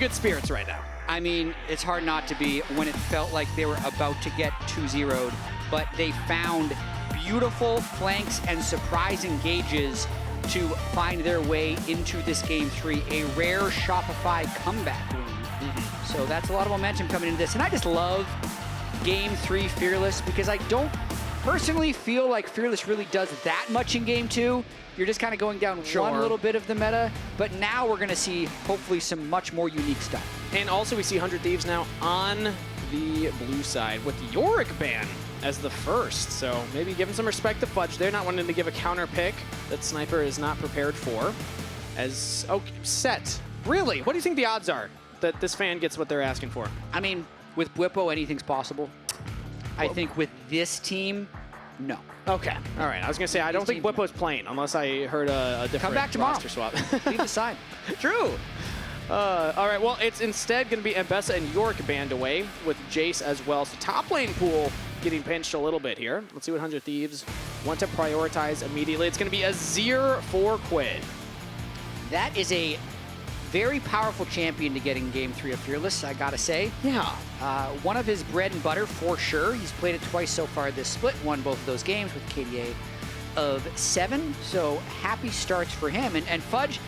good spirits right now. I mean, it's hard not to be when it felt like they were about to get 2-0'd, but they found beautiful flanks and surprise engages to find their way into this Game 3, a rare Shopify comeback win. So that's a lot of momentum coming into this. And I just love Game 3 Fearless because I don't personally feel like Fearless really does that much in Game 2. You're just kind of going down one little bit of the meta, but now we're going to see hopefully some much more unique stuff. And also we see 100 Thieves now on the blue side with Yorick ban as the first. So maybe giving some respect to Fudge. They're not wanting to give a counter pick that Sniper is not prepared for. As, oh, set. Really? What do you think the odds are that this fan gets what they're asking for? I mean, with Bwipo, anything's possible. I think with this team, no. Okay. All right. I was going to say, I don't think Bwipo's playing unless I heard a different Come back tomorrow. roster swap. Leave the side. True. All right. Well, it's instead going to be Mbessa and Yorick banned away with Jace as well. So top lane pool getting pinched a little bit here. Let's see what 100 Thieves want to prioritize immediately. It's going to be Azir for Quid. That is a very powerful champion to get in Game 3 of Fearless, I gotta say. Yeah. One of his bread and butter for sure. He's played it twice so far this split, won both of those games with KDA of 7. So happy starts for him. And Fudge,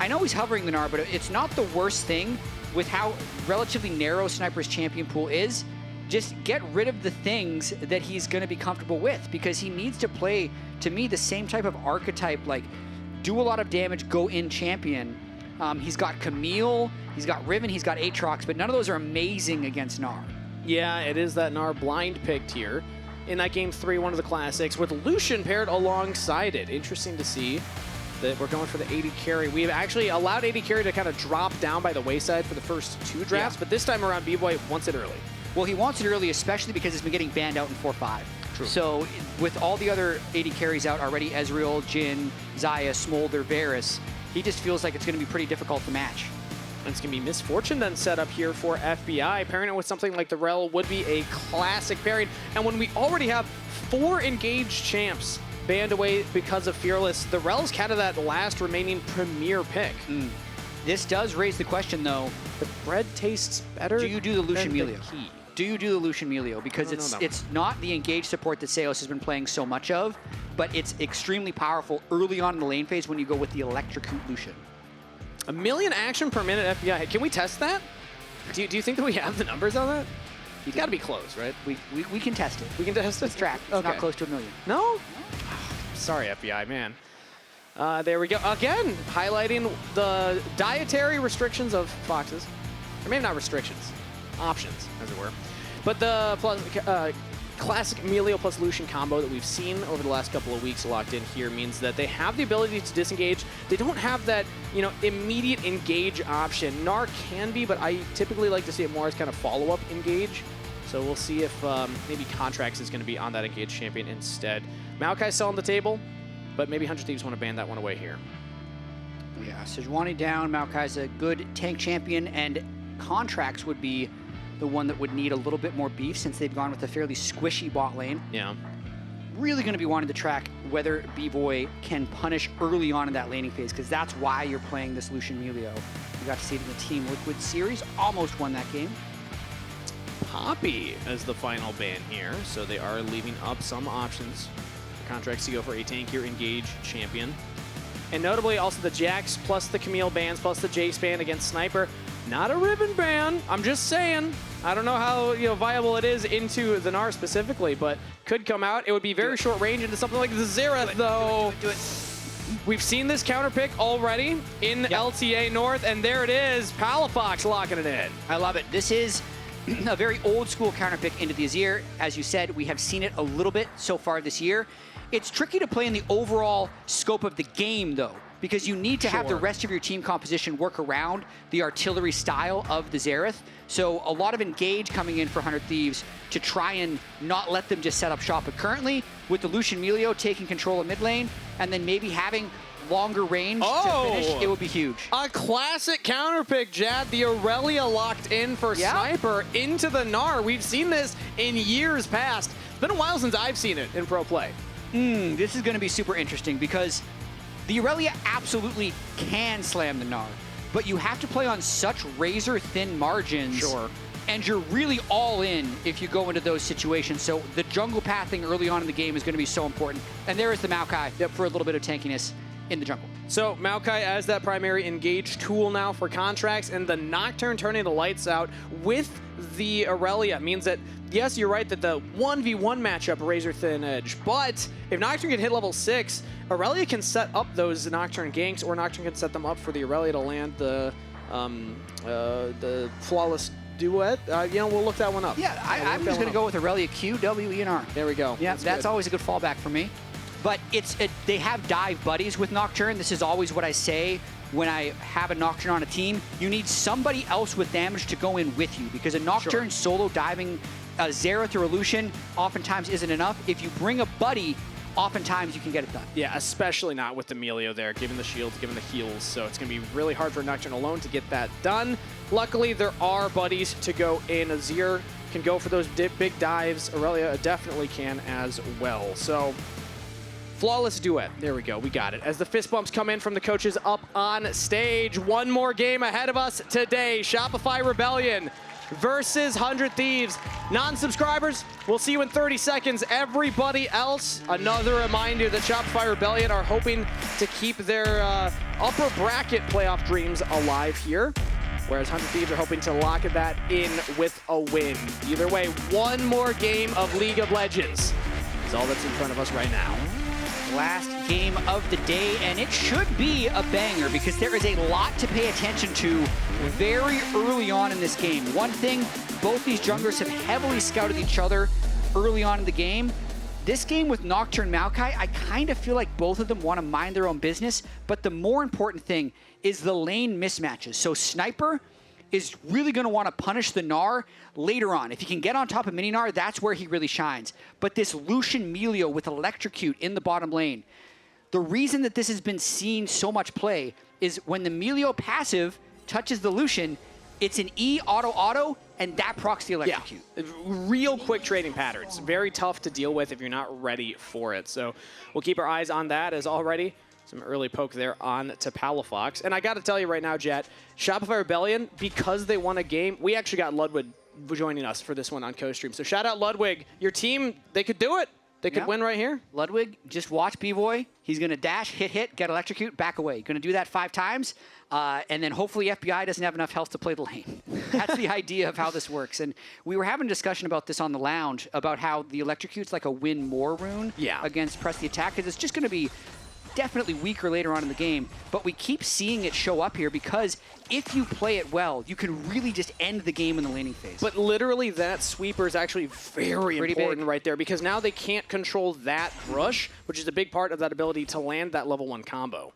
I know he's hovering the Gnar, but it's not the worst thing with how relatively narrow Sniper's champion pool is. Just get rid of the things that he's gonna be comfortable with because he needs to play, to me, the same type of archetype, like do a lot of damage, go in champion. He's got Camille, he's got Riven, he's got Aatrox, but none of those are amazing against Gnar. Yeah, it is that Gnar blind picked here in that Game 3, one of the classics, with Lucian paired alongside it. Interesting to see that we're going for the AD carry. We've actually allowed AD carry to kind of drop down by the wayside for the first 2 drafts, but this time around, Bvoy wants it early. Well, he wants it early, especially because it's been getting banned out in 4-5. True. So with all the other AD carries out already, Ezreal, Jhin, Xayah, Smolder, Varus, he just feels like it's going to be pretty difficult to match. And it's going to be Miss Fortune then set up here for FBI. Pairing it with something like the Rell would be a classic pairing. And when we already have 4 engaged champs banned away because of Fearless, the Rell's kind of that last remaining premier pick. This does raise the question, though. The bread tastes better. Do you do the Lucian Milio? Key. Do you do the Lucian Milio? Because it's not the engaged support that Seos has been playing so much of, but it's extremely powerful early on in the lane phase when you go with the Electrocute Lucian. 1 million action per minute FBI. Can we test that? Do you think that we have the numbers on that? You got to be close, right? We can test it. We can test it? It's tracked. It's not close to 1 million. No? Sorry, FBI, man. There we go. Again, highlighting the dietary restrictions of Foxes. Or maybe not restrictions. Options, as it were. But the classic Milio plus Lucian combo that we've seen over the last couple of weeks locked in here means that they have the ability to disengage. They don't have that, immediate engage option. Gnar can be, but I typically like to see it more as kind of follow-up engage. So we'll see if maybe Contractz is going to be on that engaged champion instead. Maokai's still on the table, but maybe 100 Thieves want to ban that one away here. Yeah, Sejuani down. Maokai's a good tank champion, and Contractz would be the one that would need a little bit more beef since they've gone with a fairly squishy bot lane. Yeah. Really going to be wanting to track whether Bvoy can punish early on in that laning phase, because that's why you're playing this Lucian Milio. You got to see it in the Team Liquid series. Almost won that game. Poppy as the final ban here, so they are leaving up some options for Contractz to go for a tankier engage champion. And notably also the Jax plus the Camille bans plus the Jace ban against Sniper. Not a Ribbon ban, I'm just saying. I don't know how viable it is into the Gnar specifically, but could come out. It would be very short range into something like the Xerath, though. Do it. We've seen this counter pick already in LTA North, and there it is. Palafox locking it in. I love it. This is a very old school counter pick into the Azir. As you said, we have seen it a little bit so far this year. It's tricky to play in the overall scope of the game, though, because you need to have the rest of your team composition work around the artillery style of the Xerath. So a lot of engage coming in for 100 Thieves to try and not let them just set up shop. But currently, with the Lucian Milio taking control of mid lane, and then maybe having longer range to finish, it would be huge. A classic counter pick, Jatt. The Irelia locked in for Sniper into the Gnar. We've seen this in years past. It's been a while since I've seen it in pro play. This is going to be super interesting because the Irelia absolutely can slam the Gnar. but you have to play on such razor-thin margins. Sure. And you're really all in if you go into those situations. So the jungle pathing early on in the game is going to be so important. And there is the Maokai for a little bit of tankiness in the jungle. So Maokai as that primary engage tool now for Contractz, and the Nocturne turning the lights out with the Irelia means that, yes, you're right that the 1v1 matchup razor thin edge, but if Nocturne can hit level 6, Irelia can set up those Nocturne ganks, or Nocturne can set them up for the Irelia to land the flawless duet. You know, we'll look that one up. Yeah, I'm just going to go with Irelia Q, W, E, and R. There we go. Yeah, that's always a good fallback for me. But they have dive buddies with Nocturne. This is always what I say when I have a Nocturne on a team. You need somebody else with damage to go in with you, because a Nocturne solo diving a Xerath or a Lucian oftentimes isn't enough. If you bring a buddy, oftentimes you can get it done. Yeah, especially not with the Milio there, given the shields, given the heals. So it's going to be really hard for Nocturne alone to get that done. Luckily, there are buddies to go in. Azir can go for those big dives. Irelia definitely can as well. So flawless duet. There we go. We got it. As the fist bumps come in from the coaches up on stage, one more game ahead of us today. Shopify Rebellion versus 100 Thieves. Non-subscribers, we'll see you in 30 seconds. Everybody else, another reminder that Shopify Rebellion are hoping to keep their upper bracket playoff dreams alive here, whereas 100 Thieves are hoping to lock that in with a win. Either way, one more game of League of Legends is all that's in front of us right now. Last game of the day, and it should be a banger because there is a lot to pay attention to very early on in this game. One thing, both these junglers have heavily scouted each other early on in the game. This game with Nocturne Maokai, I kind of feel like both of them want to mind their own business, but the more important thing is the lane mismatches. So Sniper is really going to want to punish the Gnar later on. If he can get on top of Mini Gnar, that's where he really shines. But this Lucian Milio with Electrocute in the bottom lane, the reason that this has been seen so much play is when the Milio passive touches the Lucian, it's an E auto, and that procs the Electrocute. Yeah, real quick trading patterns. Very tough to deal with if you're not ready for it. So we'll keep our eyes on that, as already some early poke there on to Palafox. And I got to tell you right now, Jatt, Shopify Rebellion, because they won a game, we actually got Ludwig joining us for this one on co-stream. So shout out Ludwig. Your team, they could do it. They could win right here. Ludwig, just watch Bvoy. He's going to dash, hit, get Electrocute, back away. Going to do that 5 times. And then hopefully FBI doesn't have enough health to play the lane. That's the idea of how this works. And we were having a discussion about this on the lounge, about how the Electrocute's like a win more rune against press the attack, because it's just going to be definitely weaker later on in the game, but we keep seeing it show up here because if you play it well, you can really just end the game in the laning phase. But literally that sweeper is actually very important right there, because now they can't control that rush, which is a big part of that ability to land that level 1 combo.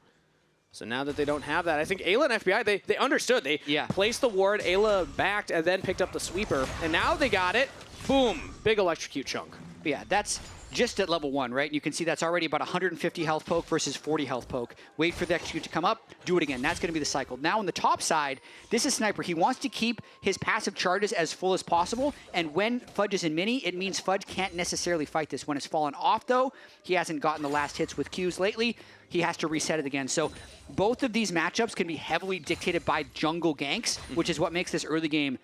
So now that they don't have that, I think Eyla and FBI, they understood. They placed the ward, Eyla backed, and then picked up the sweeper, and now they got it. Boom, big Electrocute chunk. Yeah, that's just at level 1, right? You can see that's already about 150 health poke versus 40 health poke. Wait for the execute to come up, do it again. That's going to be the cycle. Now on the top side, this is Sniper. He wants to keep his passive charges as full as possible, and when Fudge is in mini, it means Fudge can't necessarily fight this. When it's fallen off, though, he hasn't gotten the last hits with Qs lately. He has to reset it again. So both of these matchups can be heavily dictated by jungle ganks, which is what makes this early game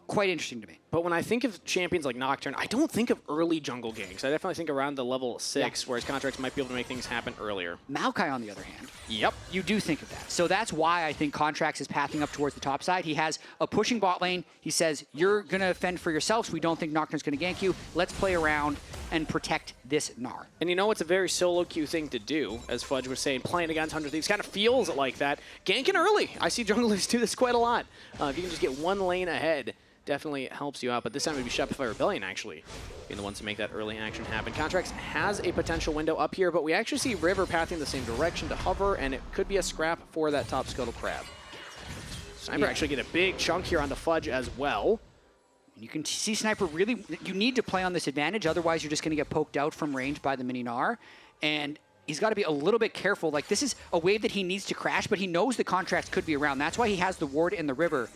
quite interesting to me. But when I think of champions like Nocturne, I don't think of early jungle ganks. I definitely think around the level 6, whereas Contractz might be able to make things happen earlier. Maokai, on the other hand, yep, you do think of that. So that's why I think Contractz is pathing up towards the top side. He has a pushing bot lane. He says, you're going to fend for yourselves. We don't think Nocturne's going to gank you. Let's play around and protect this Gnar. And you know, it's a very solo queue thing to do, as Fudge was saying, playing against 100 Thieves kind of feels like that. Ganking early. I see junglers do this quite a lot. If you can just get one lane ahead, definitely helps you out, but this time it would be Shopify Rebellion actually being the ones to make that early action happen. Contractz has a potential window up here, but we actually see River pathing the same direction to hover, and it could be a scrap for that top Scuttle Crab. Sniper actually get a big chunk here on the Fudge as well. You can see Sniper really, you need to play on this advantage, otherwise you're just going to get poked out from range by the Mini Gnar, and he's got to be a little bit careful. Like, this is a wave that he needs to crash, but he knows the Contractz could be around. That's why he has the ward in the river.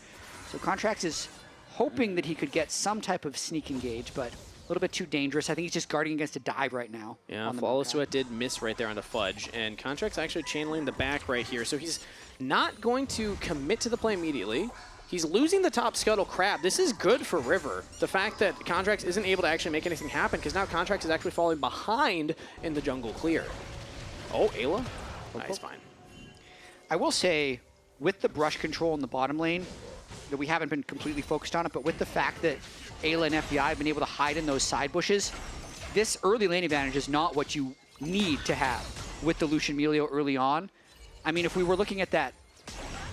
So Contractz is hoping that he could get some type of sneak engage, but a little bit too dangerous. I think he's just guarding against a dive right now. Yeah, Flawless Sweat did miss right there on the Fudge, and Contractz actually channeling the back right here. So he's not going to commit to the play immediately. He's losing the top scuttle crab. This is good for River. The fact that Contractz isn't able to actually make anything happen, because now Contractz is actually falling behind in the jungle clear. Oh, Eyla? Nice, fine. I will say, with the brush control in the bottom lane, that we haven't been completely focused on it, but with the fact that Eyla and FBI have been able to hide in those side bushes, this early lane advantage is not what you need to have with the Lucian Milio early on. I mean, if we were looking at that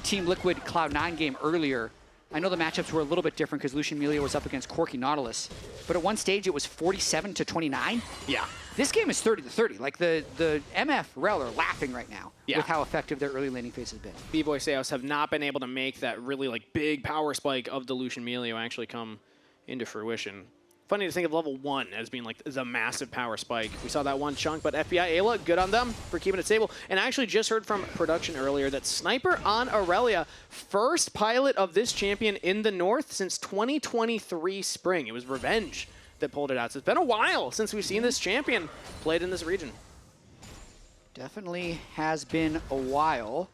Team Liquid Cloud9 game earlier, I know the matchups were a little bit different because Lucian Milio was up against Corki Nautilus, but at one stage it was 47-29. Yeah. This game is 30-30. Like the MF Rell are laughing right now Yeah. with how effective their early laning phase has been. Bvoy Seos have not been able to make that really like big power spike of the Lucian Milio actually come into fruition. Funny to think of level 1 as being like the massive power spike. We saw that one chunk, but FBI Eyla, good on them for keeping it stable. And I actually just heard from production earlier that Sniper on Irelia, first pilot of this champion in the North since 2023 spring. It was Revenge that pulled it out. So it's been a while since we've seen this champion played in this region. Definitely has been a while.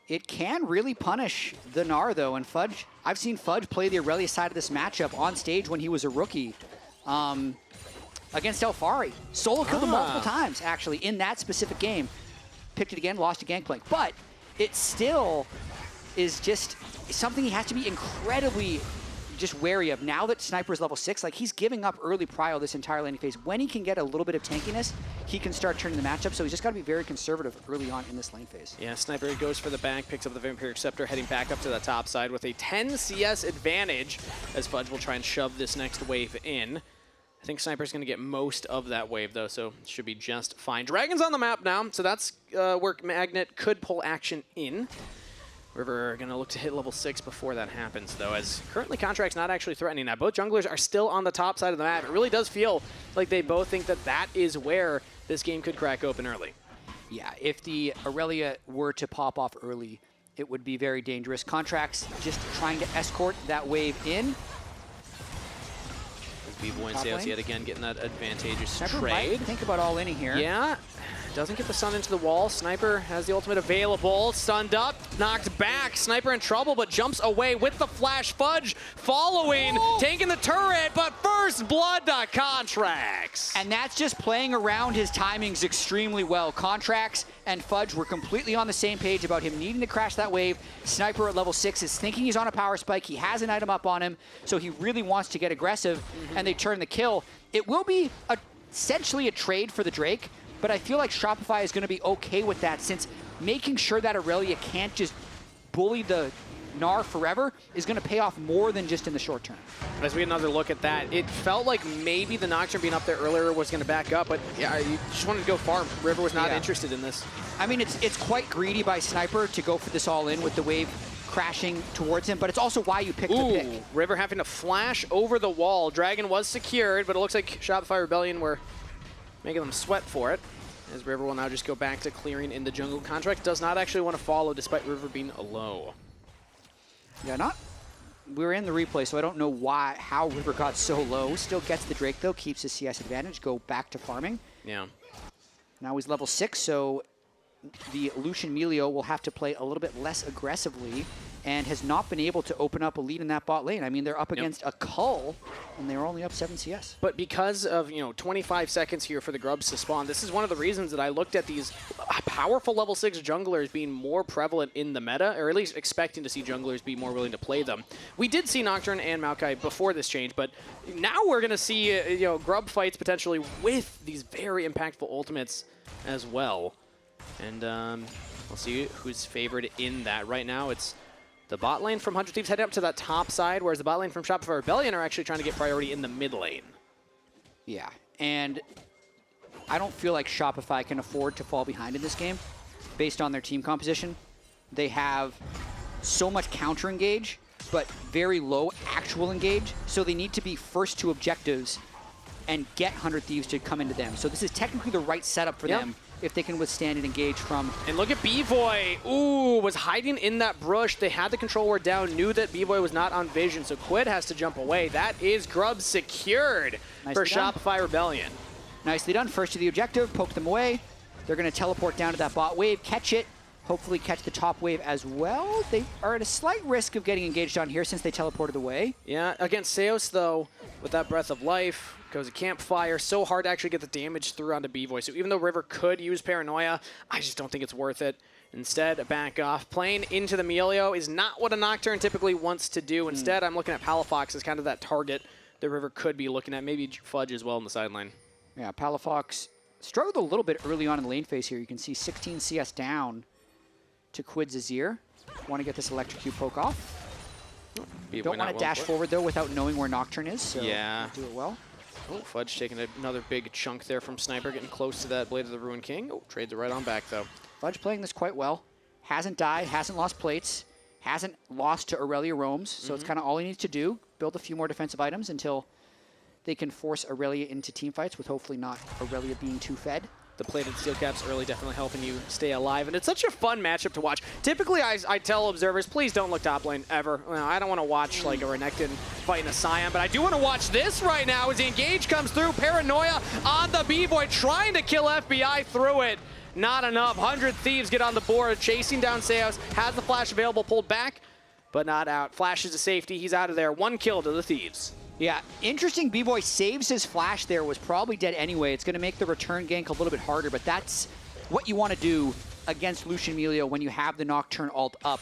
It can really punish the Gnar, though, and Fudge. I've seen Fudge play the Irelia side of this matchup on stage when he was a rookie against Elfari. Solo killed him multiple times, actually, in that specific game. Picked it again, lost to Gangplank. But it still is just something he has to be incredibly just wary of. Now that Sniper's level 6, like he's giving up early prio this entire laning phase. When he can get a little bit of tankiness, he can start turning the matchup. So he's just got to be very conservative early on in this lane phase. Yeah, Sniper goes for the back, picks up the Vampiric Scepter, heading back up to the top side with a 10 CS advantage as Fudge will try and shove this next wave in. I think Sniper's going to get most of that wave, though, so should be just fine. Dragon's on the map now, so that's where Magnet could pull action in. River going to look to hit level 6 before that happens, though, as currently Contractz not actually threatening that. Both junglers are still on the top side of the map. It really does feel like they both think that that is where this game could crack open early. Yeah, if the Irelia were to pop off early, it would be very dangerous. Contractz just trying to escort that wave in. Bvoy and Seos yet again getting that advantageous Sniper trade. might think about all inning here. Yeah. Doesn't get the stun into the wall. Sniper has the ultimate available. Stunned up, knocked back. Sniper in trouble, but jumps away with the flash. Fudge following, taking the turret, but first blood to Contractz. And that's just playing around his timings extremely well. Contractz and Fudge were completely on the same page about him needing to crash that wave. Sniper at level 6 is thinking he's on a power spike. He has an item up on him, so he really wants to get aggressive, and they turn the kill. It will be essentially a trade for the Drake, but I feel like Shopify is going to be okay with that, since making sure that Irelia can't just bully the Gnar forever is going to pay off more than just in the short term. As we get another look at that, it felt like maybe the Nocturne being up there earlier was going to back up, but yeah, you just wanted to go farm. River was not interested in this. I mean, it's quite greedy by Sniper to go for this all in with the wave crashing towards him, but it's also why you pick the pick. River having to flash over the wall. Dragon was secured, but it looks like Shopify Rebellion were making them sweat for it. As River will now just go back to clearing in the jungle. Contractz does not actually want to follow despite River being low. Yeah, we were in the replay, so I don't know how River got so low. Still gets the Drake, though, keeps his CS advantage, go back to farming. Yeah. Now he's level 6, so the Lucian Milio will have to play a little bit less aggressively and has not been able to open up a lead in that bot lane. I mean, they're up against a Cull, and they're only up 7 CS. But because of, 25 seconds here for the Grubs to spawn, this is one of the reasons that I looked at these powerful level 6 junglers being more prevalent in the meta, or at least expecting to see junglers be more willing to play them. We did see Nocturne and Maokai before this change, but now we're going to see, Grub fights potentially with these very impactful ultimates as well. And we'll see who's favored in that. Right now, it's the bot lane from 100 Thieves heading up to that top side, whereas the bot lane from Shopify Rebellion are actually trying to get priority in the mid lane. Yeah, and I don't feel like Shopify can afford to fall behind in this game based on their team composition. They have so much counter engage, but very low actual engage, so they need to be first to objectives and get 100 Thieves to come into them. So this is technically the right setup for them if they can withstand and engage from... And look at Bvoy. Ooh, was hiding in that brush. They had the control ward down, knew that Bvoy was not on vision, so Quid has to jump away. That is Grub secured for Shopify Rebellion. Nicely done. First to the objective, poke them away. They're going to teleport down to that bot wave, catch it, hopefully catch the top wave as well. They are at a slight risk of getting engaged on here since they teleported away. Yeah, against Seos, though, with that Breath of Life, goes a campfire, so hard to actually get the damage through onto Bvoy. So even though River could use Paranoia, I just don't think it's worth it. Instead, back off. Playing into the Milio is not what a Nocturne typically wants to do. Instead, I'm looking at Palafox as kind of that target that River could be looking at. Maybe Fudge as well on the sideline. Yeah, Palafox struggled a little bit early on in the lane phase here. You can see 16 CS down to Quid's Azir. Want to get this electrocute poke off. Don't want to dash forward, though, without knowing where Nocturne is. So yeah. Do it well. Oh, Fudge taking another big chunk there from Sniper, getting close to that Blade of the Ruined King. Oh, trades it right on back, though. Fudge playing this quite well. Hasn't died, hasn't lost plates, hasn't lost to Irelia roams, so it's kind of all he needs to do. Build a few more defensive items until they can force Irelia into teamfights with hopefully not Irelia being too fed. The plated steel caps early definitely helping you stay alive, and it's such a fun matchup to watch. Typically, I tell observers, please don't look top lane ever. Well, I don't want to watch like a Renekton fighting a Scion, but I do want to watch this right now as the engage comes through. Paranoia on the Bvoy, trying to kill FBI through it. Not enough. 100 Thieves get on the board, chasing down Seos. Has the flash available, pulled back, but not out. Flashes to safety. He's out of there. 1 kill to the Thieves. Yeah, interesting. Bvoy saves his flash there. Was probably dead anyway. It's going to make the return gank a little bit harder, but that's what you want to do against Lucian Milio when you have the Nocturne ult up.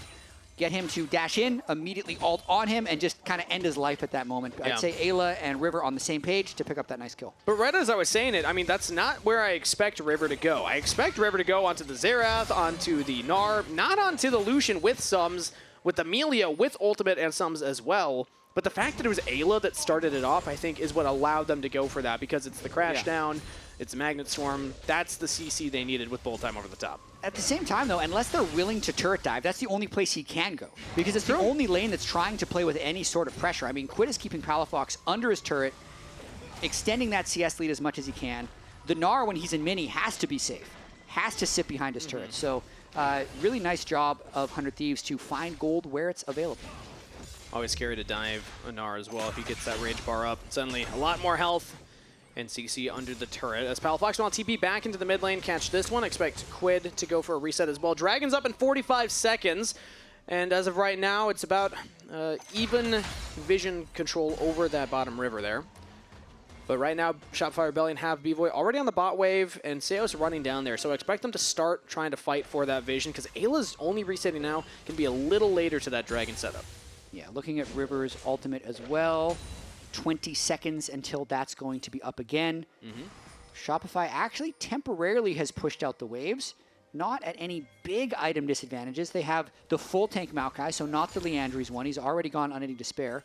Get him to dash in, immediately ult on him, and just kind of end his life at that moment. Yeah. I'd say Eyla and River on the same page to pick up that nice kill. But right as I was saying it, I mean, that's not where I expect River to go. I expect River to go onto the Xerath, onto the Gnar, not onto the Lucian with Sums, with the Milio with ultimate and Sums as well. But the fact that it was Eyla that started it off, I think, is what allowed them to go for that, because it's the crash down, it's Magnet Swarm. That's the CC they needed with Bolt Time over the top. At the same time, though, unless they're willing to turret dive, that's the only place he can go. Because it's the only lane that's trying to play with any sort of pressure. I mean, Quid is keeping Palafox under his turret, extending that CS lead as much as he can. The Gnar, when he's in mini, has to be safe. Has to sit behind his turret. So, really nice job of 100 Thieves to find gold where it's available. Always scary to dive a Gnar as well if he gets that rage bar up. Suddenly, a lot more health. And CC under the turret. As Palafox will TP back into the mid lane, catch this one. Expect Quid to go for a reset as well. Dragon's up in 45 seconds. And as of right now, it's about even vision control over that bottom river there. But right now, Shopify Rebellion have Bvoy already on the bot wave, and Seos running down there. So I expect them to start trying to fight for that vision, because Ayla's only resetting now can be a little later to that Dragon setup. Yeah, looking at River's ultimate as well. 20 seconds until that's going to be up again. Shopify actually temporarily has pushed out the waves, not at any big item disadvantages. They have the full tank Maokai, so not the Leandry's one. He's already gone Unending Despair.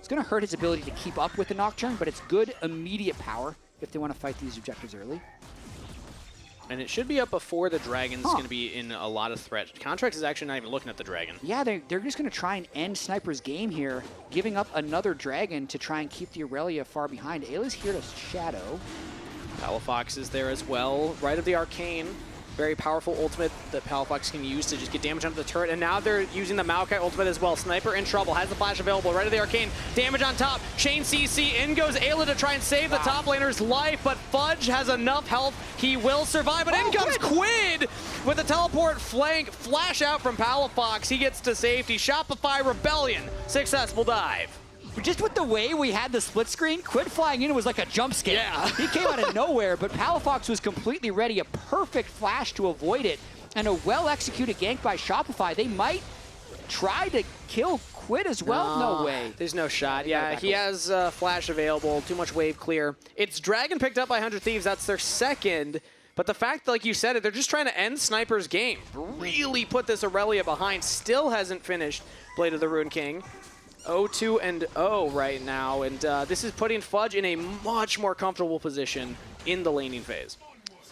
It's going to hurt his ability to keep up with the Nocturne, but it's good immediate power if they want to fight these objectives early. And it should be up before the Dragon's going to be in a lot of threat. Contractz is actually not even looking at the Dragon. Yeah, they're just going to try and end Sniper's game here, giving up another Dragon to try and keep the Irelia far behind. Ayla's here to shadow. Palafox is there as well. Right of the Arcane. Very powerful ultimate that Palafox can use to just get damage onto the turret. And now they're using the Maokai ultimate as well. Sniper in trouble. Has the flash available. Right of the Arcane. Damage on top. Chain CC. In goes Eyla to try and save the top laner's life. But Fudge has enough health. He will survive. But in comes Quid with a teleport flank. Flash out from Palafox. He gets to safety. Shopify Rebellion. Successful dive. Just with the way we had the split screen, Quid flying in was like a jump scare. Yeah. He came out of nowhere, but Palafox was completely ready. A perfect flash to avoid it, and a well-executed gank by Shopify. They might try to kill Quid as well. No way. There's no shot. Yeah, he has flash available. Too much wave clear. It's Dragon picked up by 100 Thieves. That's their second. But the fact, like you said, they're just trying to end Sniper's game. Really put this Irelia behind. Still hasn't finished Blade of the Ruined King. 0-2-0 right now, and this is putting Fudge in a much more comfortable position in the laning phase.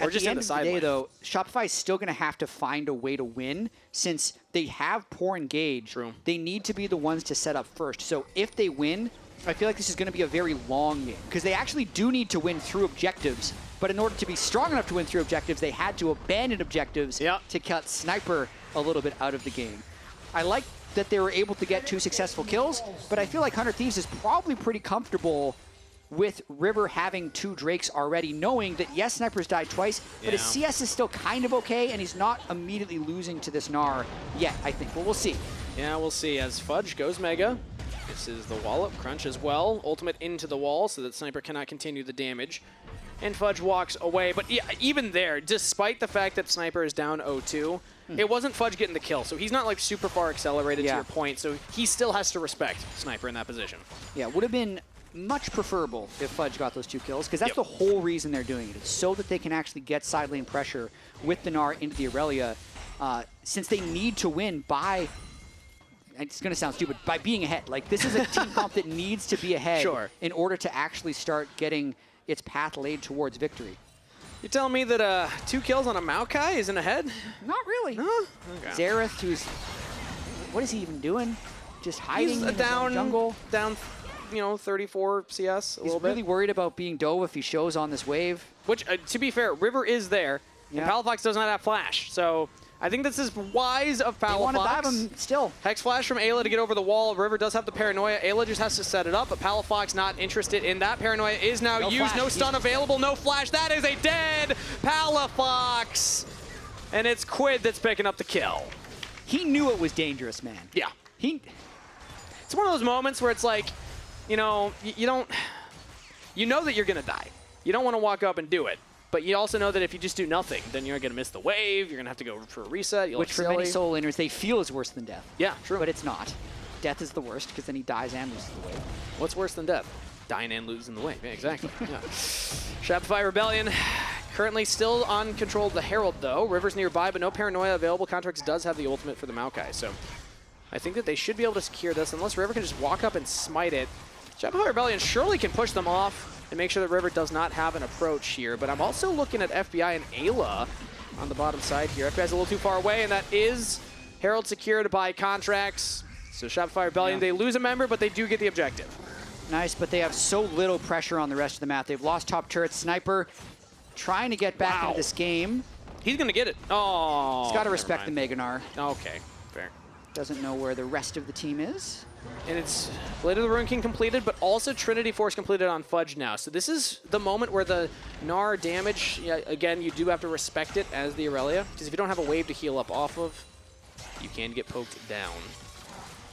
Or just in the side lane. At the end of the day, though, Shopify is still going to have to find a way to win since they have poor engage. True. They need to be the ones to set up first. So if they win, I feel like this is going to be a very long game because they actually do need to win through objectives. But in order to be strong enough to win through objectives, they had to abandon objectives to cut Sniper a little bit out of the game. I like that they were able to get 2 successful kills, but I feel like 100 Thieves is probably pretty comfortable with River having 2 Drakes already, knowing that, yes, Sniper's died twice, but his CS is still kind of okay, and he's not immediately losing to this Gnar yet, I think. But we'll see. Yeah, we'll see as Fudge goes Mega. This is the wallop crunch as well. Ultimate into the wall so that Sniper cannot continue the damage. And Fudge walks away. But yeah, even there, despite the fact that Sniper is down 0-2, it wasn't Fudge getting the kill. So he's not like super far accelerated to your point. So he still has to respect Sniper in that position. Yeah, would have been much preferable if Fudge got those 2 kills, because that's the whole reason they're doing it. It's so that they can actually get side lane pressure with the Gnar into the Irelia, since they need to win by, it's going to sound stupid, by being ahead. Like, this is a team comp that needs to be ahead in order to actually start getting its path laid towards victory. You're telling me that 2 kills on a Maokai isn't ahead? Not really. No? Okay. Xerath, who's, what is he even doing? Just hiding He's in his own jungle. Down, you know, 34 CS a little bit. He's really worried about being dove if he shows on this wave. Which, to be fair, River is there, and Palafox does not have flash. So I think this is wise of Palafox. They want to dive him still. Hex flash from Eyla to get over the wall. River does have the paranoia. Ayla just has to set it up, but Palafox not interested in that. Paranoia is now used. Flash. No stun available, no flash. That is a dead Palafox. And it's Quid that's picking up the kill. He knew it was dangerous, man. Yeah. It's one of those moments where it's like, you know, you know that you're going to die. You don't want to walk up and do it. But you also know that if you just do nothing, then you're going to miss the wave, you're going to have to go for a reset. Which for many solo laners, they feel is worse than death. Yeah, true. But it's not. Death is the worst, because then he dies and loses the wave. What's worse than death? Dying and losing the wave. Yeah, exactly. Yeah. Shopify Rebellion currently still on control of the Herald, though. River's nearby, but no paranoia available. Contractz does have the ultimate for the Maokai, so I think that they should be able to secure this, unless River can just walk up and smite it. Shopify Rebellion surely can push them off and make sure that River does not have an approach here. But I'm also looking at FBI and Eyla on the bottom side here. FBI's a little too far away, and that is Herald secured by Contractz. So Shopify Rebellion, they lose a member, but they do get the objective. Nice, but they have so little pressure on the rest of the map. They've lost top turret. Sniper trying to get back into this game. He's going to get it. Oh, he's got to respect the Mega Gnar. Okay, fair. Doesn't know where the rest of the team is. And it's Blade of the Rune King completed, but also Trinity Force completed on Fudge now. So this is the moment where the Gnar damage, again, you do have to respect it as the Irelia, because if you don't have a wave to heal up off of, you can get poked down.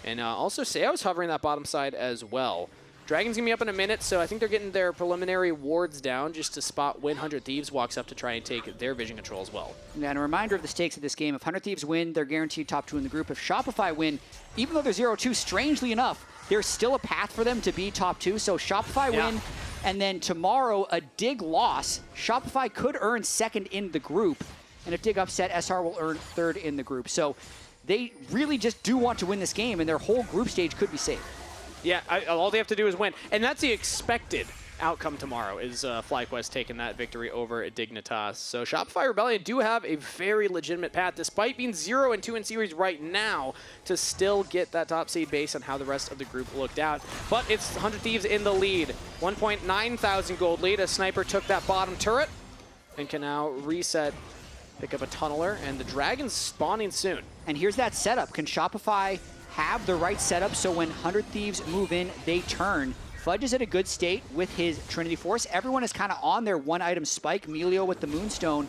And also, Seo's hovering that bottom side as well. Dragon's going to be up in a minute, so I think they're getting their preliminary wards down just to spot when 100 Thieves walks up to try and take their vision control as well. And a reminder of the stakes of this game. If 100 Thieves win, they're guaranteed top 2 in the group. If Shopify win, even though they're 0-2, strangely enough, there's still a path for them to be top 2. So Shopify win, and then tomorrow, a Dig loss. Shopify could earn second in the group, and if Dig upset, SR will earn third in the group. So they really just do want to win this game, and their whole group stage could be safe. Yeah, all they have to do is win. And that's the expected outcome tomorrow, is FlyQuest taking that victory over at Dignitas. So Shopify Rebellion do have a very legitimate path, despite being 0-2 in series right now, to still get that top seed based on how the rest of the group looked out. But it's 100 Thieves in the lead. 1.9 thousand gold lead as Sniper took that bottom turret and can now reset, pick up a tunneler, and the Dragon's spawning soon. And here's that setup. Can Shopify have the right setup so when 100 Thieves move in, they turn? Fudge is at a good state with his Trinity Force. Everyone is kind of on their one-item spike. Milio with the Moonstone.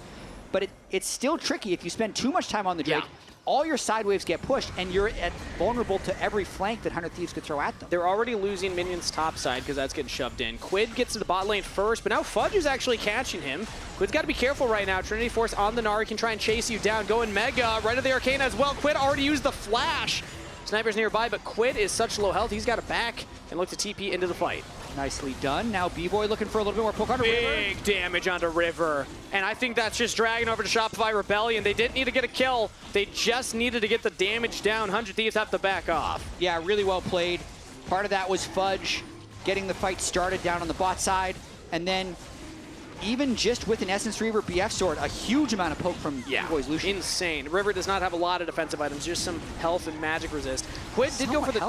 But it's still tricky if you spend too much time on the Drake. All your side waves get pushed, and you're vulnerable to every flank that 100 Thieves could throw at them. They're already losing minions top side because that's getting shoved in. Quid gets to the bot lane first, but now Fudge is actually catching him. Quid's got to be careful right now. Trinity Force on the Gnar. He can try and chase you down. Going Mega right of the Arcane as well. Quid already used the flash. Sniper's nearby, but Quid is such low health, he's got it back and look to TP into the fight. Nicely done. Now Bvoy looking for a little bit more poke onto River. Big damage onto River. And I think that's just dragging over to Shopify Rebellion. They didn't need to get a kill. They just needed to get the damage down. 100 Thieves have to back off. Yeah, really well played. Part of that was Fudge getting the fight started down on the bot side. And then even just with an Essence Reaver BF sword, a huge amount of poke from Bvoy's Lucian. Insane. River does not have a lot of defensive items, just some health and magic resist. Quid did go for the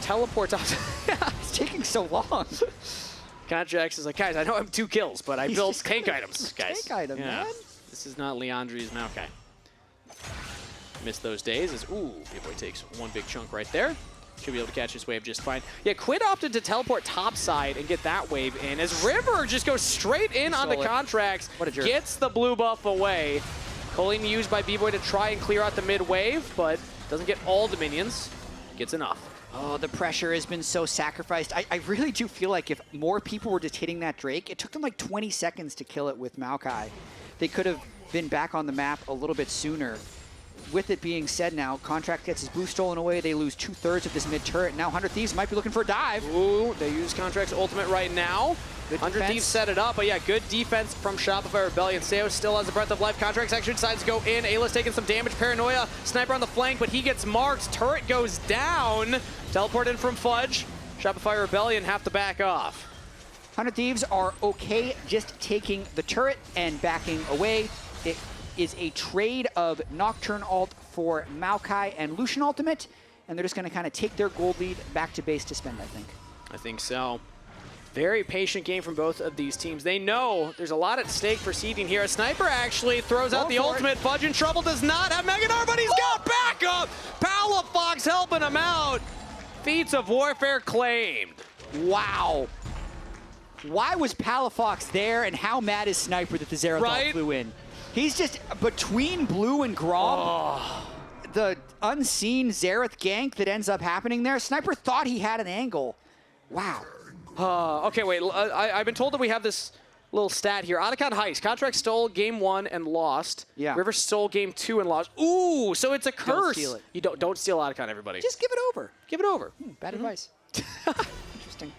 teleport off. Yeah, it's taking so long. Contractz is like, guys, I know I have 2 kills, but I built tank items, guys. Tank item, man. This is not Leandri's Maokai. Missed those days as, ooh, Bvoy takes one big chunk right there. should be able to catch this wave just fine. Yeah, Quid opted to teleport topside and get that wave in, as River just goes straight in onto Contractz, gets the blue buff away. Culling used by Bvoy to try and clear out the mid wave, but doesn't get all the minions, gets enough. Oh, the pressure has been so sacrificed. I really do feel like if more people were just hitting that Drake, it took them like 20 seconds to kill it with Maokai. They could have been back on the map a little bit sooner. With it being said now, Contractz gets his blue stolen away. They lose 2/3 of this mid turret. Now 100 Thieves might be looking for a dive. Ooh, they use Contract's ultimate right now. Good 100 defense. Thieves set it up, but yeah, good defense from Shopify Rebellion. Seo still has a breath of life. Contractz actually decides to go in. Eyla's taking some damage. Paranoia, sniper on the flank, but he gets marked. Turret goes down. Teleport in from Fudge. Shopify Rebellion have to back off. 100 Thieves are okay just taking the turret and backing away. It is a trade of Nocturne ult for Maokai and Lucian ultimate, and they're just going to kind of take their gold lead back to base to spend, I think. I think so. Very patient game from both of these teams. They know there's a lot at stake for seeding here. A sniper actually throws out the ultimate. Fudge in trouble, does not have Mega Gnar, but he's got backup! Palafox helping him out. Feats of Warfare claimed. Wow. Why was Palafox there, and how mad is Sniper that the Xerath ult flew in? He's just between Blue and Grom. Oh. The unseen Xerath gank that ends up happening there. Sniper thought he had an angle. Wow. Okay, wait. I've been told that we have this little stat here. Atakhan heist. Contractz stole game 1 and lost. Yeah. River stole game 2 and lost. Ooh, so it's a curse. Don't steal it. You don't steal Atakhan, everybody. Just give it over. Give it over. Bad advice. Interesting.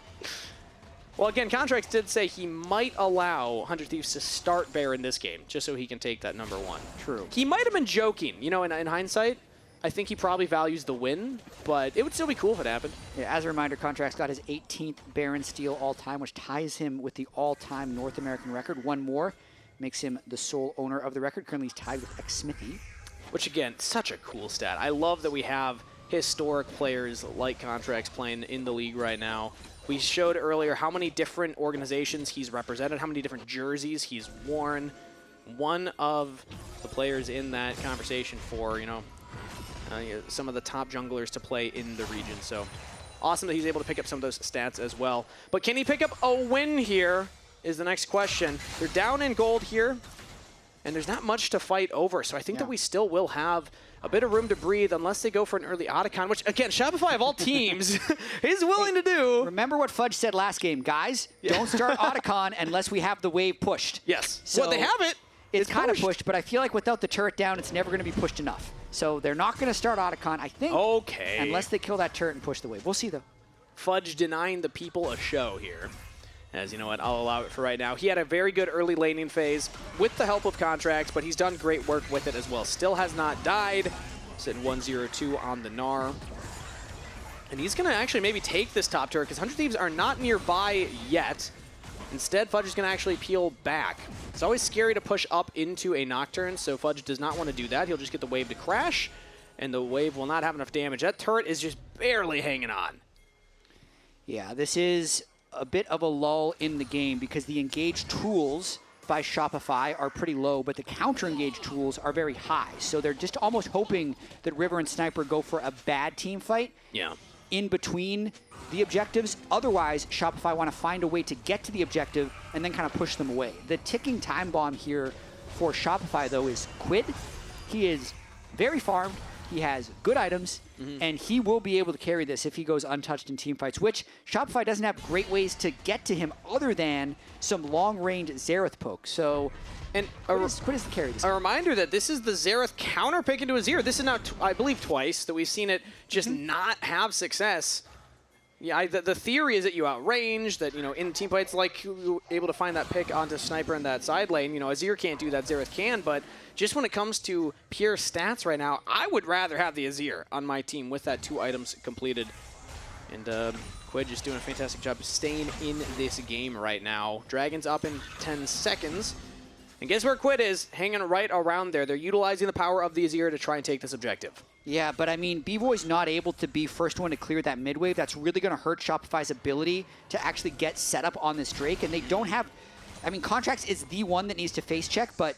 Well, again, Contractz did say he might allow 100 Thieves to start Baron this game, just so he can take that number 1. True. He might have been joking. You know, in hindsight, I think he probably values the win, but it would still be cool if it happened. Yeah, as a reminder, Contractz got his 18th Baron steal all-time, which ties him with the all-time North American record. One more makes him the sole owner of the record. Currently, he's tied with Xmithy. Which, again, such a cool stat. I love that we have historic players like Contractz playing in the league right now. We showed earlier how many different organizations he's represented, how many different jerseys he's worn. One of the players in that conversation for, some of the top junglers to play in the region. So awesome that he's able to pick up some of those stats as well. But can he pick up a win here is the next question. They're down in gold here, and there's not much to fight over. So I think that we still will have a bit of room to breathe unless they go for an early Atakhan, which, again, Shopify of all teams is willing to do. Remember what Fudge said last game, guys? Don't start Atakhan unless we have the wave pushed. Yes. So well, they have it. It's kind of pushed, but I feel like without the turret down, it's never going to be pushed enough. So they're not going to start Atakhan, I think, unless they kill that turret and push the wave. We'll see, though. Fudge denying the people a show here. As you know what, I'll allow it for right now. He had a very good early laning phase with the help of Contractz, but he's done great work with it as well. Still has not died. Sitting 1-0-2 on the Gnar. And he's going to actually maybe take this top turret because 100 Thieves are not nearby yet. Instead, Fudge is going to actually peel back. It's always scary to push up into a Nocturne, so Fudge does not want to do that. He'll just get the wave to crash, and the wave will not have enough damage. That turret is just barely hanging on. Yeah, this is a bit of a lull in the game because the engaged tools by Shopify are pretty low, but the counter-engaged tools are very high. So they're just almost hoping that River and Sniper go for a bad team fight in between the objectives. Otherwise, Shopify want to find a way to get to the objective and then kind of push them away. The ticking time bomb here for Shopify, though, is Quid. He is very farmed. He has good items, and he will be able to carry this if he goes untouched in team fights, which Shopify doesn't have great ways to get to him other than some long-range Xerath poke. So, Quid is the carry this game. A reminder that this is the Xerath counter pick into Azir. This is now, I believe, twice that we've seen it just not have success. Yeah, the theory is that you outrange, that, in team fights, like, you're able to find that pick onto Sniper in that side lane. Azir can't do that, Xerath can, but just when it comes to pure stats right now, I would rather have the Azir on my team with that 2 items completed. And Quid just doing a fantastic job staying in this game right now. Dragon's up in 10 seconds. And guess where Quid is? Hanging right around there. They're utilizing the power of the Azir to try and take this objective. Yeah, but I mean, Bvoy's not able to be first one to clear that mid wave. That's really going to hurt Shopify's ability to actually get set up on this Drake. And they don't have... I mean, Contractz is the one that needs to face check, but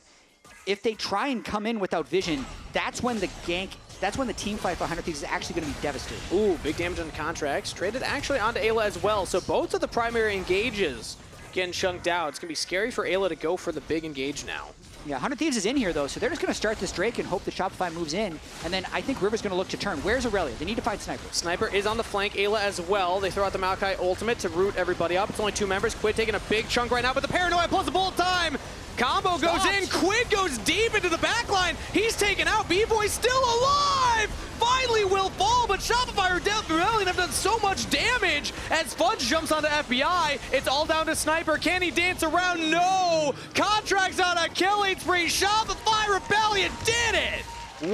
if they try and come in without vision, that's when the gank that's when the team fight for 100 Thieves is actually going to be devastating. Ooh, big damage on Contractz. Traded actually onto Eyla as well. So both of the primary engages getting chunked out. It's going to be scary for Eyla to go for the big engage now. Yeah, 100 Thieves is in here, though, so they're just going to start this Drake and hope that Shopify moves in. And then I think River's going to look to turn. Where's Irelia? They need to find Sniper. Sniper is on the flank. Eyla as well. They throw out the Maokai ultimate to root everybody up. It's only 2 members. Quid taking a big chunk right now, but the Paranoia plus the bullet time. Combo goes in. Quid goes deep into the backline. He's taken out. Bvoy still alive. Finally will fall, but Shopify or Rebellion have done so much damage as Fudge jumps onto FBI. It's all down to Sniper. Can he dance around? No. Contractz on a killing spree. Shopify Rebellion did it.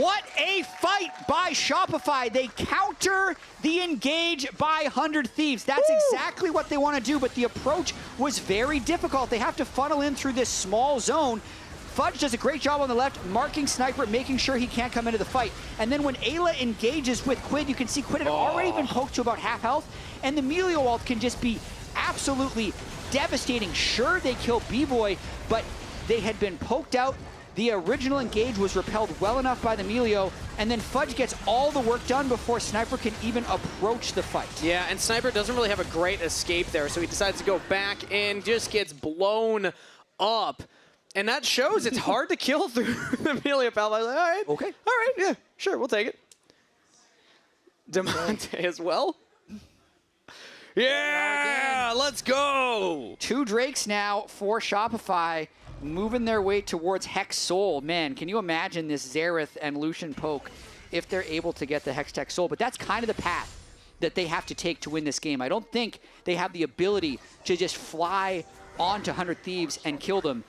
What a fight by Shopify. They counter the engage by 100 Thieves. That's exactly what they want to do, but the approach was very difficult. They have to funnel in through this small zone. Fudge does a great job on the left, marking Sniper, making sure he can't come into the fight. And then when Eyla engages with Quid, you can see Quid had already been poked to about half health, and the Milio ult can just be absolutely devastating. Sure, they kill Bvoy, but they had been poked out. The original engage was repelled well enough by the Milio, and then Fudge gets all the work done before Sniper can even approach the fight. Yeah, and Sniper doesn't really have a great escape there, so he decides to go back in, just gets blown up. And that shows it's hard to kill through the Milio Palafox. Like, all right, okay, all right, yeah, sure, we'll take it. Demonte as well. Yeah, let's go. 2 Drakes now for Shopify, moving their way towards Hex Soul. Man, can you imagine this Xerath and Lucian poke if they're able to get the Hextech Soul? But that's kind of the path that they have to take to win this game. I don't think they have the ability to just fly onto 100 Thieves and kill them.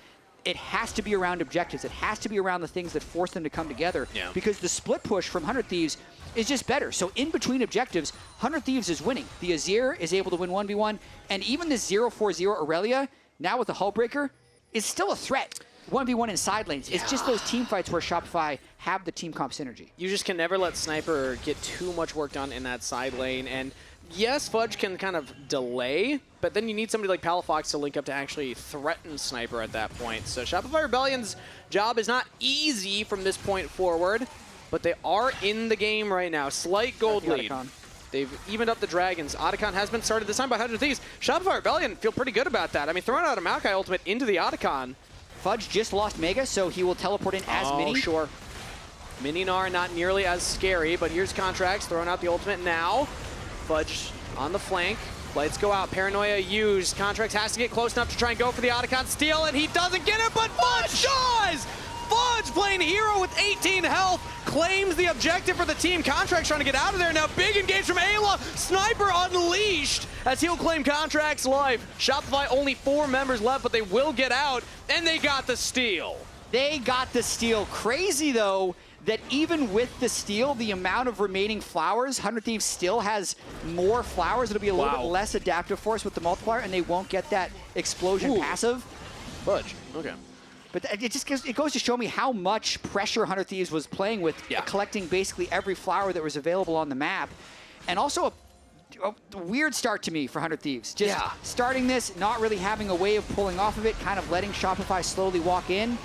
It has to be around objectives. It has to be around the things that force them to come together. Yeah. Because the split push from 100 Thieves is just better. So in between objectives, 100 Thieves is winning. The Azir is able to win 1v1, and even this 0-4-0 Irelia, now with the Hullbreaker, is still a threat. 1v1 in side lanes. Yeah. It's just those team fights where Shopify have the team comp synergy. You just can never let Sniper get too much work done in that side lane. And yes, Fudge can kind of delay, but then you need somebody like Palafox to link up to actually threaten Sniper at that point. So Shopify Rebellion's job is not easy from this point forward, but they are in the game right now. Slight gold lead. They've evened up the Dragons. Atakhan has been started this time by 100 Thieves. Shopify Rebellion feel pretty good about that. I mean, throwing out a Maokai ultimate into the Atakhan. Fudge just lost Mega, so he will teleport in as Mini. Sure. Mini Gnar not nearly as scary, but here's Contractz throwing out the ultimate now. Fudge on the flank. Lights go out. Paranoia used. Contractz has to get close enough to try and go for the Atakhan steal, and he doesn't get it, but Fudge does! Fudge playing hero with 18 health, claims the objective for the team. Contractz trying to get out of there now. Big engage from Eyla. Sniper unleashed as he'll claim Contractz' life. Shopify only 4 members left, but they will get out, and they got the steal. They got the steal. Crazy, though, that even with the steal, the amount of remaining flowers, 100 Thieves still has more flowers. It'll be a little bit less adaptive force with the multiplier, and they won't get that explosion passive. Fudge, okay. But it goes to show me how much pressure 100 Thieves was playing with, collecting basically every flower that was available on the map. And also a weird start to me for 100 Thieves. Just starting this, not really having a way of pulling off of it, kind of letting Shopify slowly walk in.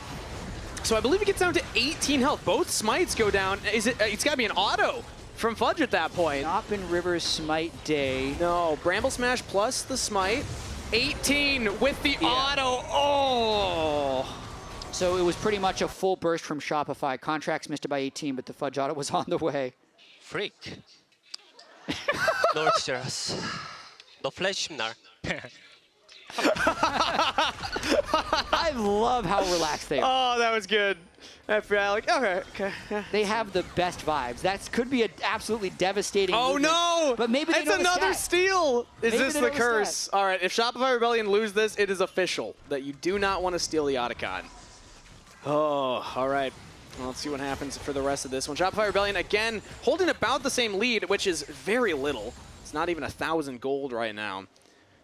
So I believe it gets down to 18 health. Both smites go down. It's got to be an auto from Fudge at that point. Not been River's smite day. No, Bramble Smash plus the smite. 18 with the auto. Oh! So it was pretty much a full burst from Shopify. Contractz missed it by 18, but the Fudge auto was on the way. Freak. Lord Xerath. The Flash Gnar. I love how relaxed they are. Oh, that was good. FBI, like, okay. They have the best vibes. That could be an absolutely devastating movement, no! But maybe they it's another steal! Is this the curse? All right, if Shopify Rebellion lose this, it is official that you do not want to steal the Atakhan. Oh, all right. Well, let's see what happens for the rest of this one. Shopify Rebellion, again, holding about the same lead, which is very little. It's not even 1,000 gold right now.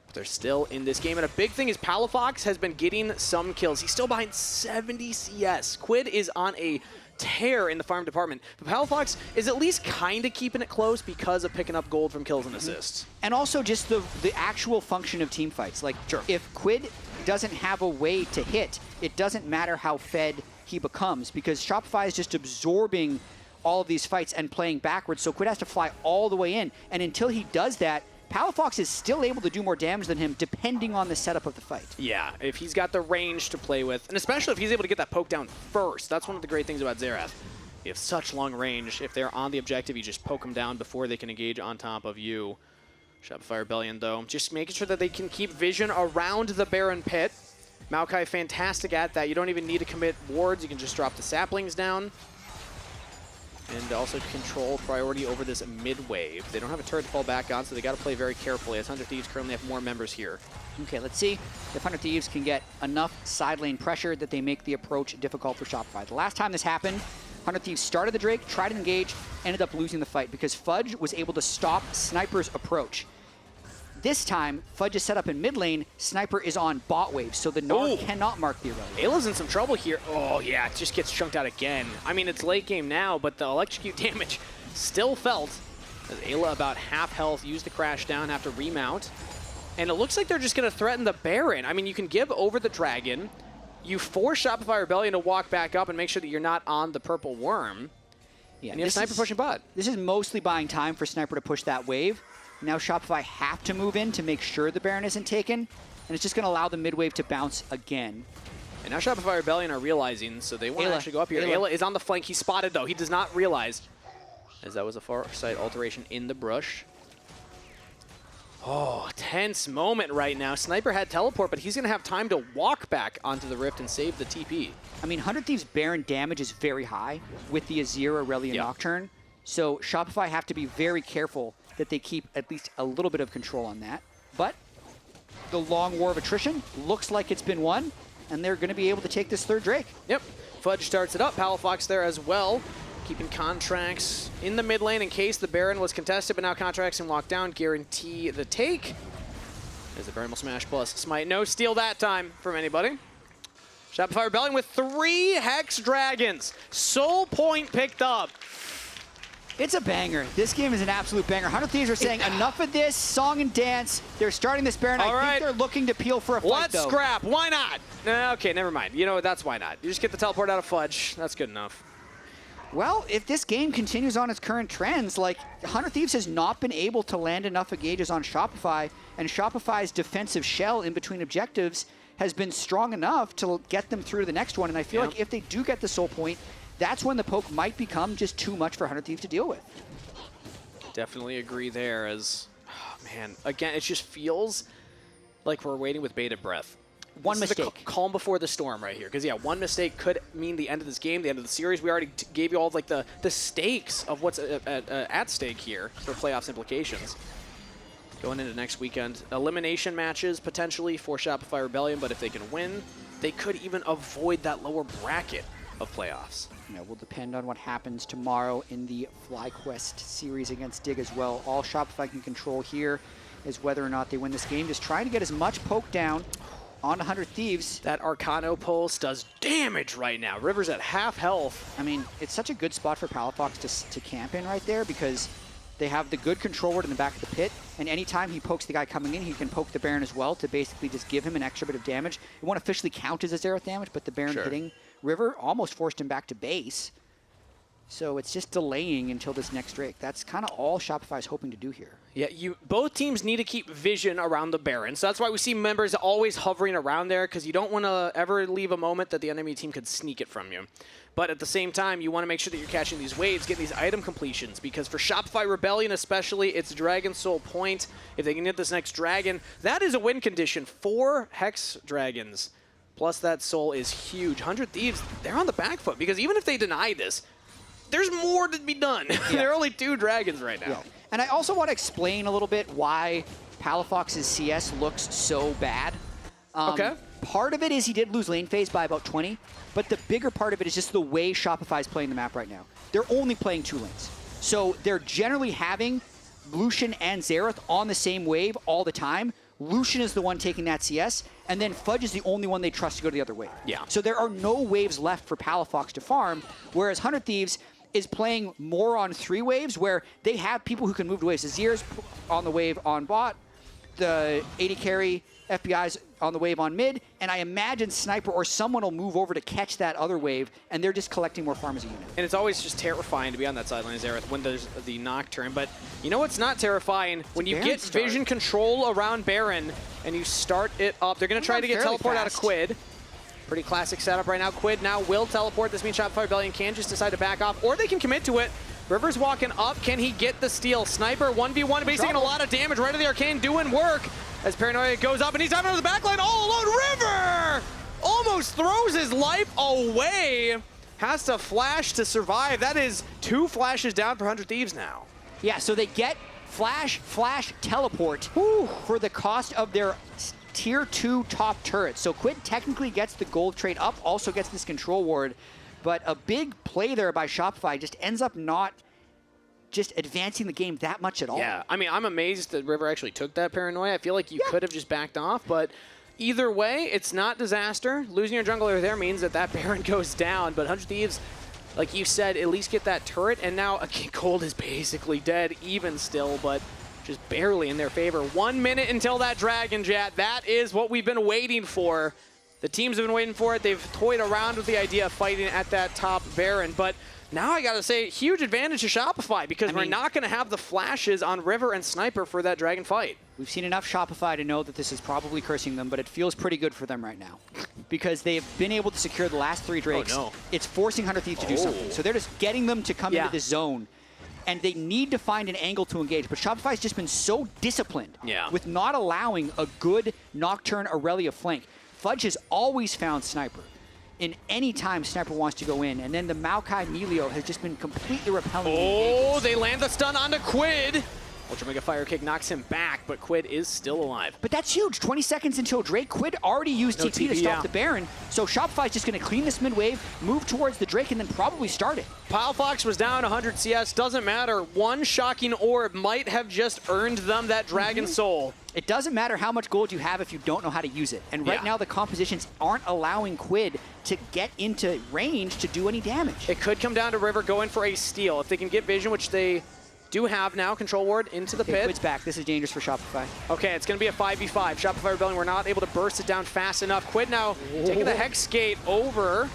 But they're still in this game. And a big thing is Palafox has been getting some kills. He's still behind 70 CS. Quid is on a tear in the farm department. But Palafox is at least kind of keeping it close because of picking up gold from kills and assists. And also just the actual function of team fights. Like, if Quid doesn't have a way to hit, it doesn't matter how fed he becomes, because Shopify is just absorbing all of these fights and playing backwards, so Quid has to fly all the way in. And until he does that, Palafox is still able to do more damage than him, depending on the setup of the fight. Yeah, if he's got the range to play with, and especially if he's able to get that poke down first. That's one of the great things about Xerath. You have such long range. If they're on the objective, you just poke them down before they can engage on top of you. Shopify Rebellion, though, just making sure that they can keep vision around the Baron pit. Maokai, fantastic at that. You don't even need to commit wards. You can just drop the saplings down. And also control priority over this mid-wave. They don't have a turret to fall back on, so they got to play very carefully, as 100 Thieves currently have more members here. Okay, let's see if 100 Thieves can get enough side lane pressure that they make the approach difficult for Shopify. The last time this happened, 100 Thieves started the Drake, tried to engage, ended up losing the fight because Fudge was able to stop Sniper's approach. This time, Fudge is set up in mid lane, Sniper is on bot wave, so the Gnar cannot mark the Irelia. Ayla's in some trouble here. Oh yeah, it just gets chunked out again. I mean, it's late game now, but the electrocute damage still felt. As Eyla about half health, used the crash down, have to remount. And it looks like they're just gonna threaten the Baron. I mean, you can give over the dragon, you force Shopify Rebellion to walk back up and make sure that you're not on the purple worm. Yeah, and you have Sniper pushing bot. This is mostly buying time for Sniper to push that wave. Now Shopify have to move in to make sure the Baron isn't taken, and it's just going to allow the mid-wave to bounce again. And now Shopify Rebellion are realizing, so they want to actually go up here. Eyla is on the flank. He's spotted, though. He does not realize, as that was a far side alteration in the brush. Oh, tense moment right now. Sniper had teleport, but he's going to have time to walk back onto the rift and save the TP. I mean, 100 Thieves' Baron damage is very high with the Azir, Irelia, Nocturne, so Shopify have to be very careful that they keep at least a little bit of control on that. But the long war of attrition looks like it's been won, and they're going to be able to take this third Drake. Yep. Fudge starts it up. Palafox there as well, keeping Contractz in the mid lane in case the Baron was contested, but now Contractz can walk down, guarantee the take. There's the Baron will smash plus smite. No steal that time from anybody. Shopify Rebellion with 3 Hex Dragons. Soul point picked up. It's a banger. This game is an absolute banger. 100 Thieves are saying enough of this song and dance. They're starting this Baron. I think they're looking to peel for a fight, though. Let's scrap. Why not? Okay, never mind. You know what? That's why not. You just get the teleport out of Fudge. That's good enough. Well, if this game continues on its current trends, like 100 Thieves has not been able to land enough engages on Shopify, and Shopify's defensive shell in between objectives has been strong enough to get them through to the next one. And I feel like if they do get the soul point, that's when the poke might become just too much for 100 Thieves to deal with. Definitely agree there as, oh man, again, it just feels like we're waiting with bated breath. One mistake. Calm before the storm right here. Because, yeah, one mistake could mean the end of this game, the end of the series. We already gave you all of, like, the stakes of what's at stake here for playoffs implications. Going into next weekend, elimination matches potentially for Shopify Rebellion, but if they can win, they could even avoid that lower bracket of playoffs. Yeah, will depend on what happens tomorrow in the FlyQuest series against Dig as well. All Shopify can control here is whether or not they win this game. Just trying to get as much poke down on 100 Thieves. That Arcano pulse does damage right now. River's at half health. I mean, it's such a good spot for Palafox to camp in right there because they have the good control ward in the back of the pit, and anytime he pokes the guy coming in, he can poke the Baron as well to basically just give him an extra bit of damage. It won't officially count as a Xerath damage, but the Baron hitting River almost forced him back to base. So it's just delaying until this next Drake. That's kind of all Shopify is hoping to do here. Yeah, both teams need to keep vision around the Baron. So that's why we see members always hovering around there, because you don't want to ever leave a moment that the enemy team could sneak it from you. But at the same time, you want to make sure that you're catching these waves, getting these item completions, because for Shopify Rebellion especially, it's Dragon Soul point. If they can get this next Dragon, that is a win condition. 4 Hex Dragons, plus that Soul is huge. 100 Thieves, they're on the back foot, because even if they deny this, there's more to be done. There are only 2 dragons right now. Yeah. And I also want to explain a little bit why Palafox's CS looks so bad. Okay. Part of it is he did lose lane phase by about 20, but the bigger part of it is just the way Shopify is playing the map right now. They're only playing 2 lanes. So they're generally having Lucian and Xerath on the same wave all the time. Lucian is the one taking that CS, and then Fudge is the only one they trust to go to the other wave. Yeah. So there are no waves left for Palafox to farm, whereas 100 Thieves is playing more on 3 waves where they have people who can move to waves. Azir's on the wave on bot. the AD carry FBI's on the wave on mid, and I imagine Sniper or someone will move over to catch that other wave, and they're just collecting more farm as a unit. And it's always just terrifying to be on that sideline, Xerath, when there's the Nocturne. But you know what's not terrifying? When you get vision control around Baron and you start it up, they're going to try to get teleport out of Quid. Pretty classic setup right now. Quid now will teleport. This means Shopify Rebellion can just decide to back off, or they can commit to it. River's walking up. Can he get the steal? Sniper 1v1, but he's taking a lot of damage right to the Arcane, doing work. As Paranoia goes up, and he's diving over the backline all alone. River almost throws his life away. Has to flash to survive. That is 2 flashes down for 100 Thieves now. Yeah, so they get flash, teleport for the cost of their tier 2 top turret. So Quid technically gets the gold trade up, also gets this control ward, but a big play there by Shopify just ends up not just advancing the game that much at all. Yeah, I mean, I'm amazed that River actually took that Paranoia. I feel like you could have just backed off, but either way, it's not disaster. Losing your jungler there means that Baron goes down, but 100 Thieves, like you said, at least get that turret, and now Cold is basically dead, even still, but just barely in their favor. 1 minute until that Dragon, Jatt. That is what we've been waiting for. The teams have been waiting for it. They've toyed around with the idea of fighting at that top Baron, but now I gotta say, huge advantage to Shopify because we're not gonna have the flashes on River and Sniper for that Dragon fight. We've seen enough Shopify to know that this is probably cursing them, but it feels pretty good for them right now because they've been able to secure the last 3 Drakes. Oh, no. It's forcing 100 Thieves to do something. So they're just getting them to come into this zone, and they need to find an angle to engage. But Shopify's just been so disciplined with not allowing a good Nocturne Irelia flank. Fudge has always found Sniper in any time Sniper wants to go in, and then the Maokai Milio has just been completely repelling. Oh, they land the stun onto Quid. Ultra Mega Fire Kick knocks him back, but Quid is still alive. But that's huge. 20 seconds until Drake. Quid already used TP to stop the Baron, so Shopify's just going to clean this mid wave, move towards the Drake, and then probably start it. Palafox was down 100 CS. Doesn't matter. One shocking orb might have just earned them that Dragon Soul. It doesn't matter how much gold you have if you don't know how to use it. And right now, the compositions aren't allowing Quid to get into range to do any damage. It could come down to River going for a steal. If they can get vision, which they do have now, control ward into the pit. Quid's back. This is dangerous for Shopify. Okay, it's going to be a 5v5. Shopify Rebellion, we're not able to burst it down fast enough. Quid now taking the Hex Gate over.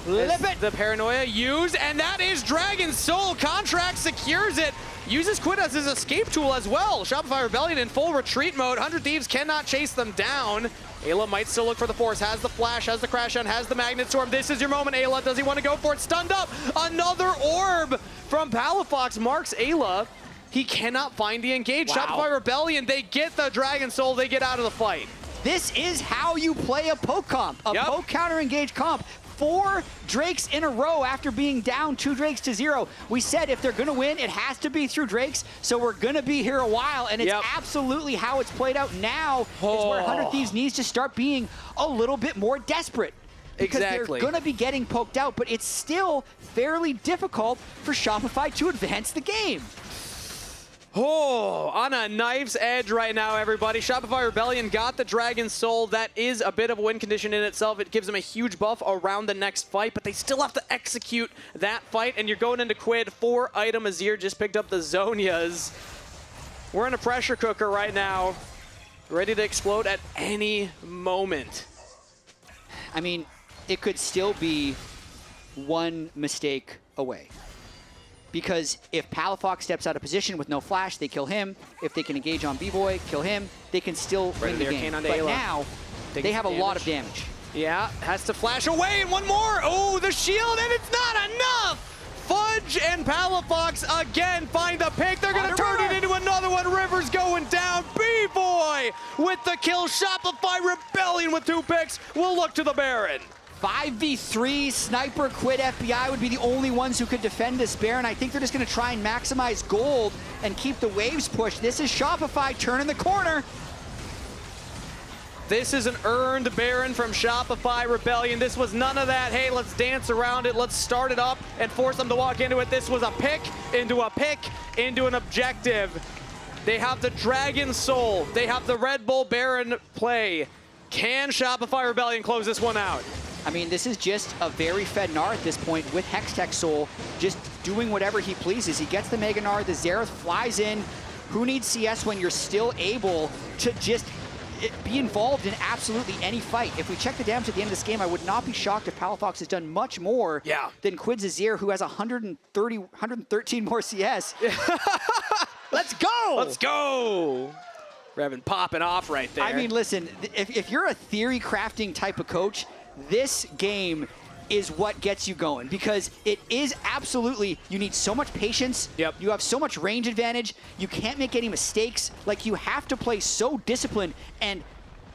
The Paranoia used, and that is Dragon Soul. Contractz secures it. Uses Quid as his escape tool as well. Shopify Rebellion in full retreat mode. 100 Thieves cannot chase them down. Eyla might still look for the Force. Has the Flash, has the Crash on, has the Magnet Storm. This is your moment, Eyla. Does he want to go for it? Stunned up. Another orb from Palafox marks Eyla. He cannot find the engage. Shopify Rebellion, they get the Dragon Soul. They get out of the fight. This is how you play a poke comp, a poke counter engage comp. 4 Drakes in a row after being down 2 Drakes to 0. We said if they're going to win, it has to be through Drakes, so we're going to be here a while, and it's absolutely how it's played out now is where 100 Thieves needs to start being a little bit more desperate. Because they're going to be getting poked out, but it's still fairly difficult for Shopify to advance the game. Oh, on a knife's edge right now, everybody. Shopify Rebellion got the Dragon Soul. That is a bit of a win condition in itself. It gives them a huge buff around the next fight, but they still have to execute that fight, and you're going into Quid. 4-item Azir just picked up the Zhonyas. We're in a pressure cooker right now, ready to explode at any moment. I mean, it could still be one mistake away. Because if Palafox steps out of position with no flash, they kill him. If they can engage on Bvoy, kill him, they can still win the game. But now, they have a lot of damage. Yeah, has to flash away, and one more. Oh, the shield, and it's not enough! Fudge and Palafox again find the pick. They're going to turn it into another one. River's going down. Bvoy with the kill. Shopify Rebellion with 2 picks. We'll look to the Baron. 5v3, Sniper, Quid, FBI would be the only ones who could defend this Baron. I think they're just going to try and maximize gold and keep the waves pushed. This is Shopify turning the corner. This is an earned Baron from Shopify Rebellion. This was none of that, hey, let's dance around it, let's start it up and force them to walk into it. This was a pick, into an objective. They have the Dragon Soul. They have the Red Bull Baron play. Can Shopify Rebellion close this one out? I mean, this is just a very fed Gnar at this point with Hextech Soul, just doing whatever he pleases. He gets the Mega Gnar, the Xerath flies in, who needs CS when you're still able to just be involved in absolutely any fight. If we check the damage at the end of this game, I would not be shocked if Palafox has done much more than Quid's Azir, who has 113 more CS. Let's go! Let's go! Revan popping off right there. I mean, listen, if you're a theory crafting type of coach, this game is what gets you going, because it is absolutely, you need so much patience. Yep. You have so much range advantage. You can't make any mistakes. Like, you have to play so disciplined. And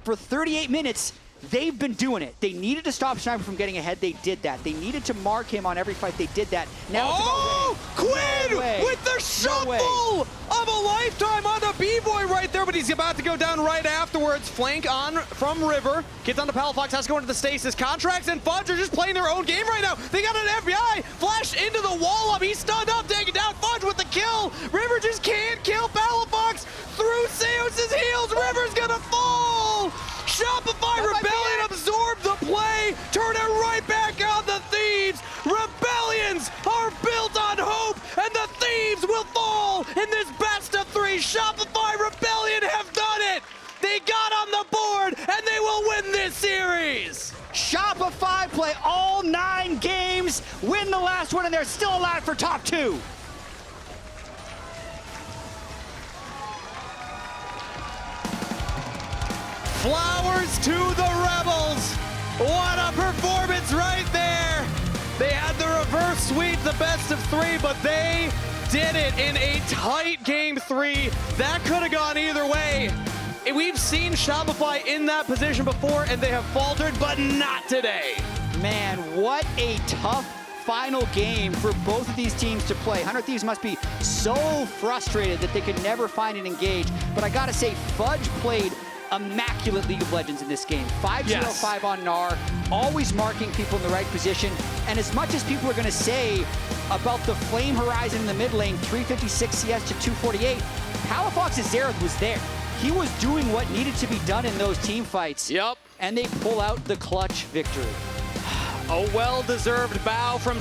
for 38 minutes, they've been doing it. They needed to stop Sniper from getting ahead. They did that. They needed to mark him on every fight. They did that. Now it's about Quid with the shuffle of a lifetime on the Bvoy right there, but he's about to go down right afterwards. Flank on from River. Gets on to Palafox, has to go into the stasis. Contractz and Fudge are just playing their own game right now. They got an FBI flash into the wall up. He's stunned up, taking down Fudge with the kill. River just can't kill Palafox through Seus's heels. River's gonna fall. Shopify Rebellion absorbed the play, turn it right back on the Thieves. Rebellions are built on hope, and the Thieves will fall in this best of 3. Shopify Rebellion have done it. They got on the board, and they will win this series. Shopify play all 9 games, win the last one, and they're still alive for top 2. Flowers to the Rebels. What a performance right there. They had the reverse sweep, the best of 3, but they did it in a tight game 3. That could have gone either way. We've seen Shopify in that position before, and they have faltered, but not today. Man, what a tough final game for both of these teams to play. 100 Thieves must be so frustrated that they could never find and engage. But I gotta say, Fudge played immaculate League of Legends in this game. 5-0-5 on Gnar, always marking people in the right position. And as much as people are going to say about the Flame Horizon in the mid lane, 356 CS to 248, Palafox's Xerath was there. He was doing what needed to be done in those team fights. Yep. And they pull out the clutch victory. A well-deserved bow from